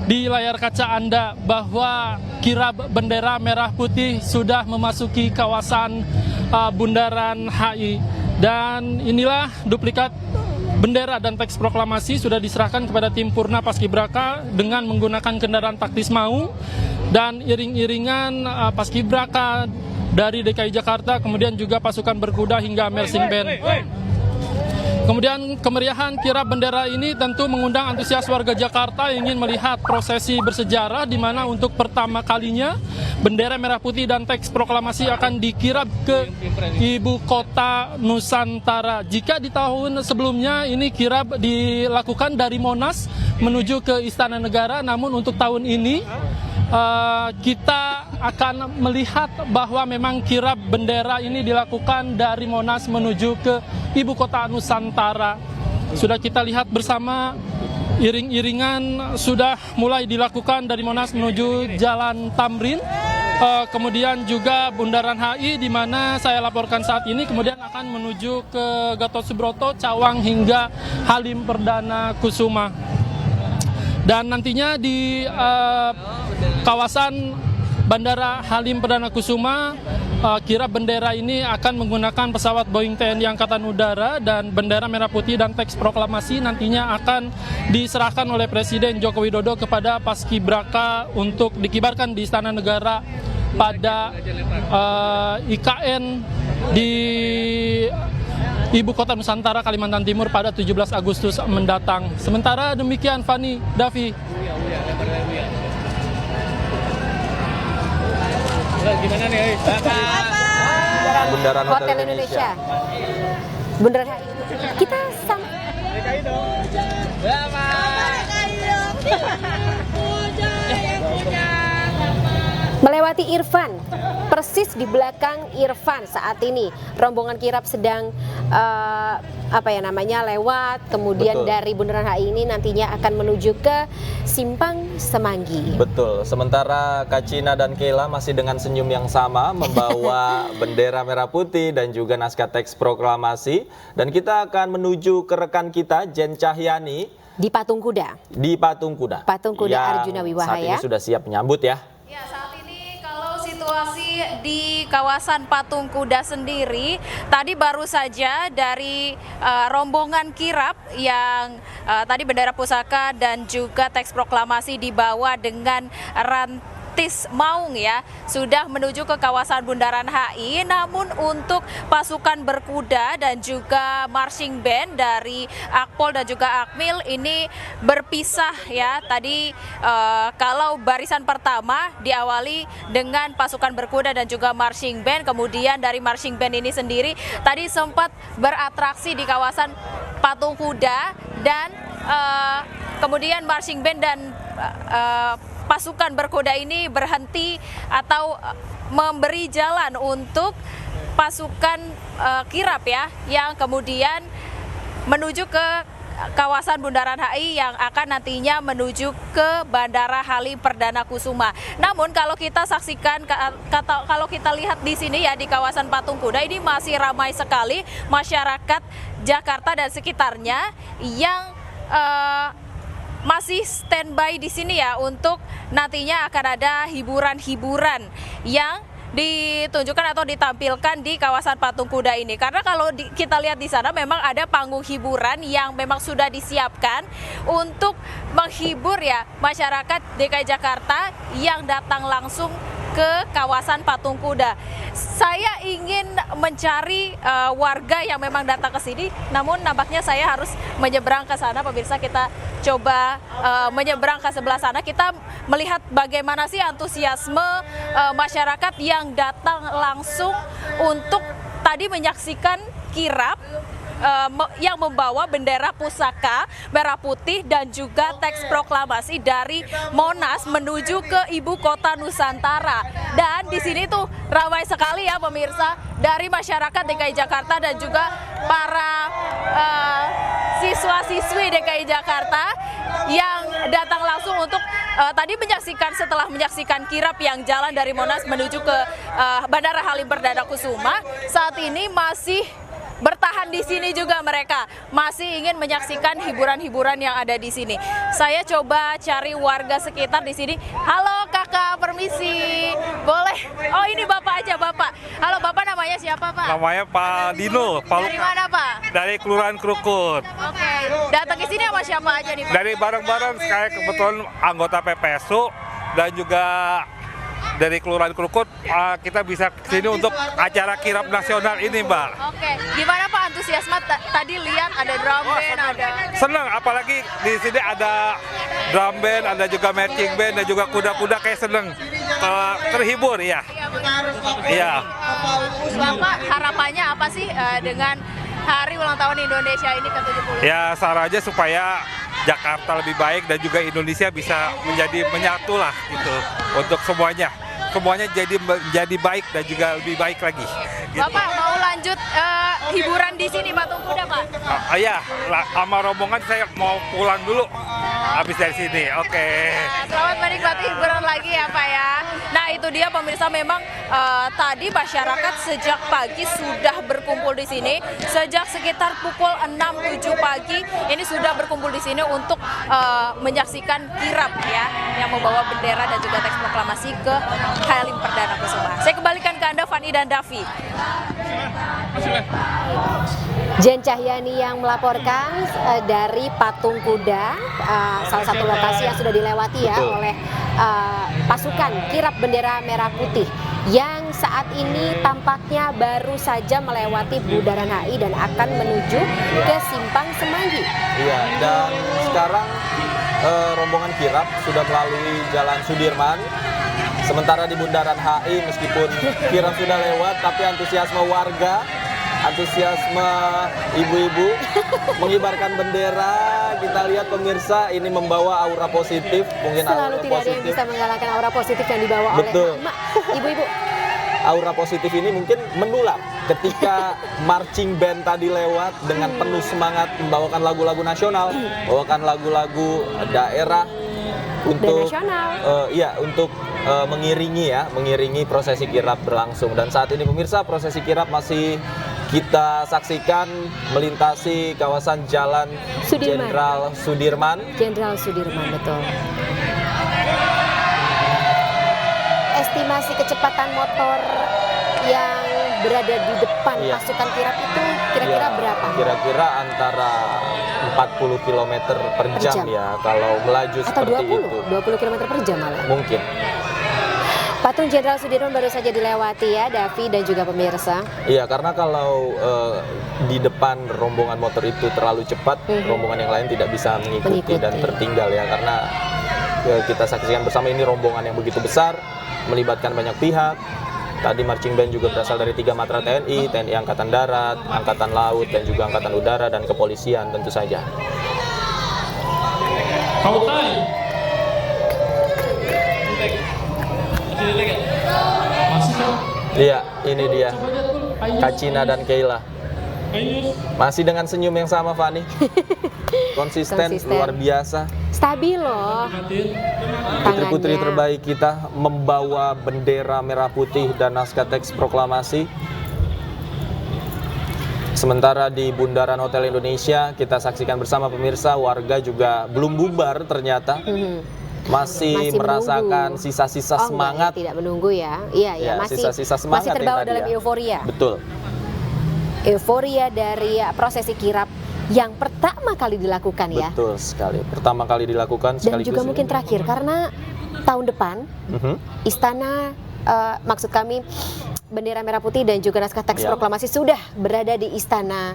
di layar kaca Anda bahwa kirab bendera merah putih sudah memasuki kawasan Bundaran HI. Dan inilah duplikat bendera dan teks proklamasi sudah diserahkan kepada tim Purna Paskibraka dengan menggunakan kendaraan taktis maung dan iring-iringan Paskibraka dari DKI Jakarta, kemudian juga pasukan berkuda hingga marching band. Kemudian kemeriahan kirab bendera ini tentu mengundang antusias warga Jakarta yang ingin melihat prosesi bersejarah di mana untuk pertama kalinya bendera merah putih dan teks proklamasi akan dikirab ke ibu kota Nusantara. Jika di tahun sebelumnya ini kirab dilakukan dari Monas menuju ke Istana Negara, namun untuk tahun ini kita akan melihat bahwa memang kirab bendera ini dilakukan dari Monas menuju ke ibu kota Nusantara. Sudah kita lihat bersama, iring-iringan sudah mulai dilakukan dari Monas menuju Jalan Tamrin, kemudian juga Bundaran HI di mana saya laporkan saat ini, kemudian akan menuju ke Gatot Subroto, Cawang hingga Halim Perdana Kusuma. Dan nantinya di kawasan Bandara Halim Perdana Kusuma, kirab bendera ini akan menggunakan pesawat Boeing TNI Angkatan Udara, dan bendera merah putih dan teks proklamasi nantinya akan diserahkan oleh Presiden Joko Widodo kepada Paskibraka untuk dikibarkan di Istana Negara pada IKN di Ibu Kota Nusantara Kalimantan Timur pada 17 Agustus mendatang. Sementara demikian, Fani, Davi. Gimana nih? Bundaran Hotel Indonesia. Bundaran HI. Kita sama. DKI dong. melewati Irfan, persis di belakang Irfan saat ini rombongan kirap sedang lewat, kemudian Betul. dari Bundaran HI ini nantinya akan menuju ke Simpang Semanggi. Betul, sementara Kacina dan Kela masih dengan senyum yang sama membawa bendera merah putih dan juga naskah teks proklamasi, dan kita akan menuju ke rekan kita Jen Cahyani Di Patung Kuda. di Patung Kuda. Patung Kuda yang Arjuna saat Wiwahaya. ini sudah siap menyambut ya. Ya, saat ini kalau situasi di kawasan Patung Kuda sendiri, tadi baru saja dari rombongan kirap yang tadi bendera pusaka dan juga teks proklamasi dibawa dengan rantis maung ya, sudah menuju ke kawasan Bundaran HI. Namun untuk pasukan berkuda dan juga marching band dari Akpol dan juga Akmil ini berpisah ya. Tadi kalau barisan pertama diawali dengan pasukan berkuda dan juga marching band, kemudian dari marching band ini sendiri tadi sempat beratraksi di kawasan Patung Kuda dan kemudian marching band dan pasukan berkuda ini berhenti atau memberi jalan untuk pasukan kirap ya, yang kemudian menuju ke kawasan Bundaran HI yang akan nantinya menuju ke Bandara Halim Perdana Kusuma. Namun kalau kita saksikan, kalau kita lihat di sini ya di kawasan Patung Kuda ini masih ramai sekali masyarakat Jakarta dan sekitarnya yang masih standby di sini ya, untuk nantinya akan ada hiburan-hiburan yang ditunjukkan atau ditampilkan di kawasan Patung Kuda ini. Karena kalau kita lihat di sana memang ada panggung hiburan yang memang sudah disiapkan untuk menghibur ya masyarakat DKI Jakarta yang datang langsung ke kawasan Patung Kuda. Saya ingin mencari warga yang memang datang ke sini, namun nampaknya saya harus menyeberang ke sana. Pemirsa, kita coba menyeberang ke sebelah sana. Kita melihat bagaimana sih antusiasme masyarakat yang datang langsung untuk tadi menyaksikan kirap yang membawa bendera pusaka merah putih dan juga teks proklamasi dari Monas menuju ke ibu kota Nusantara. Dan di sini tuh ramai sekali ya pemirsa, dari masyarakat DKI Jakarta dan juga para siswa-siswi DKI Jakarta yang datang langsung untuk tadi setelah menyaksikan kirap yang jalan dari Monas menuju ke Bandara Halim Perdana Kusuma. Saat ini masih bertahan di sini juga, mereka masih ingin menyaksikan hiburan-hiburan yang ada di sini. Saya coba cari warga sekitar di sini. Halo kakak, permisi, boleh? Oh ini bapak aja, bapak. Halo bapak, namanya siapa pak? Namanya Pak Dino. Dari mana pak? Dari Kelurahan Krukut. Oke, datang ke sini sama siapa aja nih pak? Dari bareng-bareng, kayak kebetulan anggota PPSU dan juga dari Kelurahan Krukut, kita bisa kesini untuk acara kirap nasional ini, Mbak. Oke, gimana Pak antusiasme? Tadi lihat ada drum band, ada... Senang, apalagi di sini ada drum band, ada juga marching band, dan juga kuda-kuda, kayak seneng, terhibur ya. Iya. Bapak harapannya apa sih dengan hari ulang tahun Indonesia ini ke-70? Ya, sarannya supaya Jakarta lebih baik dan juga Indonesia bisa menjadi menyatu lah gitu untuk semuanya jadi baik dan juga lebih baik lagi. Gitu. Bapak mau lanjut hiburan di sini Patung Kuda Pak? Iya, sama rombongan saya mau pulang dulu habis dari sini. Oke. Selamat menikmati hiburan lagi ya Pak ya. Nah itu dia pemirsa, memang tadi masyarakat sejak pagi sudah berkumpul di sini. Sejak sekitar pukul 6-7 pagi ini sudah berkumpul di sini untuk menyaksikan kirap ya, yang membawa bendera dan juga teks proklamasi ke Halim Perdana Kusuma. Saya kembalikan ke Anda Fani dan Davi. Jen Cahyani yang melaporkan dari Patung Kuda, salah satu lokasi yang sudah dilewati ya oleh pasukan kirap bendera merah putih yang saat ini tampaknya baru saja melewati Bundaran HI dan akan menuju ke Simpang Semanggi. Iya, dan sekarang rombongan kirap sudah melalui Jalan Sudirman. Sementara di Bundaran HI meskipun kirap sudah lewat, tapi antusiasme warga antusiasme ibu-ibu mengibarkan bendera. Kita lihat pemirsa, ini membawa aura positif. Mungkin selalu aura tidak positif. ada yang bisa mengalahkan aura positif yang dibawa Betul. oleh emak, ibu-ibu. Aura positif ini mungkin menular ketika marching band tadi lewat dengan penuh semangat membawakan lagu-lagu nasional, membawakan lagu-lagu daerah untuk untuk mengiringi prosesi kirap berlangsung. Dan saat ini pemirsa, prosesi kirap masih kita saksikan melintasi kawasan Jalan Jenderal Sudirman. Jenderal Sudirman, betul. Estimasi kecepatan motor yang berada di depan pasukan kirap itu kira-kira berapa? Kira-kira antara 40 km per jam ya kalau melaju atau seperti 20 km per jam malah. Mungkin. Patung Jenderal Sudirman baru saja dilewati ya, Davi dan juga pemirsa. Iya, karena kalau di depan rombongan motor itu terlalu cepat, rombongan yang lain tidak bisa mengikuti dan tertinggal ya, karena kita saksikan bersama ini rombongan yang begitu besar, melibatkan banyak pihak. Tadi marching band juga berasal dari 3 matra TNI, TNI Angkatan Darat, Angkatan Laut, dan juga Angkatan Udara, dan kepolisian tentu saja. Iya, ini dia Kacina dan Keila. Masih dengan senyum yang sama, Fani. Konsisten, luar biasa. Stabil loh. Putri-putri terbaik kita membawa bendera merah putih dan naskah teks proklamasi. Sementara di Bundaran Hotel Indonesia, kita saksikan bersama pemirsa, warga juga belum bubar ternyata. Masih merasakan sisa-sisa semangat. Tidak menunggu ya. Iya, masih sisa-sisa semangat masih terbawa dalam ya. euforia. Betul. Euforia dari prosesi kirap yang pertama kali dilakukan ya. Betul sekali. Pertama kali dilakukan dan juga mungkin terakhir karena tahun depan istana maksud kami bendera merah putih dan juga naskah teks proklamasi sudah berada di istana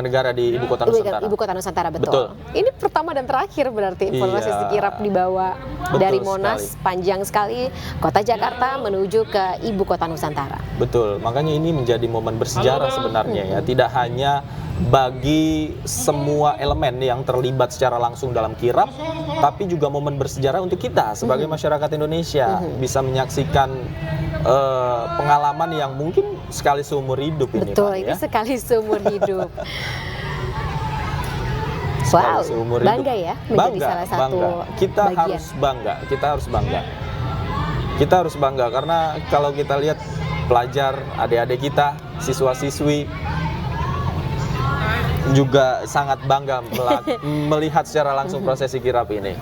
negara di Ibu Kota Nusantara. Ibu Kota Nusantara, betul. Ini pertama dan terakhir berarti prosesi kirap dibawa dari Monas panjang sekali kota Jakarta menuju ke Ibu Kota Nusantara. Betul. Makanya ini menjadi momen bersejarah sebenarnya ya. Tidak hanya bagi semua elemen yang terlibat secara langsung dalam kirap, tapi juga momen bersejarah untuk kita sebagai masyarakat Indonesia bisa menyaksikan pengalaman yang mungkin sekali seumur hidup ini. Betul, ini sekali seumur hidup. Wow, bangga ya menjadi salah satu kita bagian. Kita harus bangga karena kalau kita lihat pelajar, adik-adik kita, siswa-siswi juga sangat bangga melihat secara langsung prosesi kirap ini.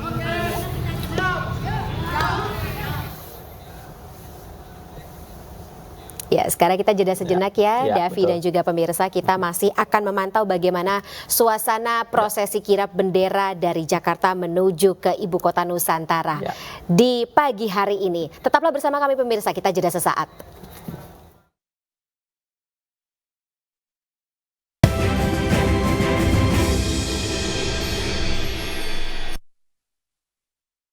Ya, sekarang kita jeda sejenak ya, Davi dan juga pemirsa. Kita masih akan memantau bagaimana suasana prosesi kirap bendera dari Jakarta menuju ke Ibu Kota Nusantara di pagi hari ini. Tetaplah bersama kami pemirsa, kita jeda sesaat.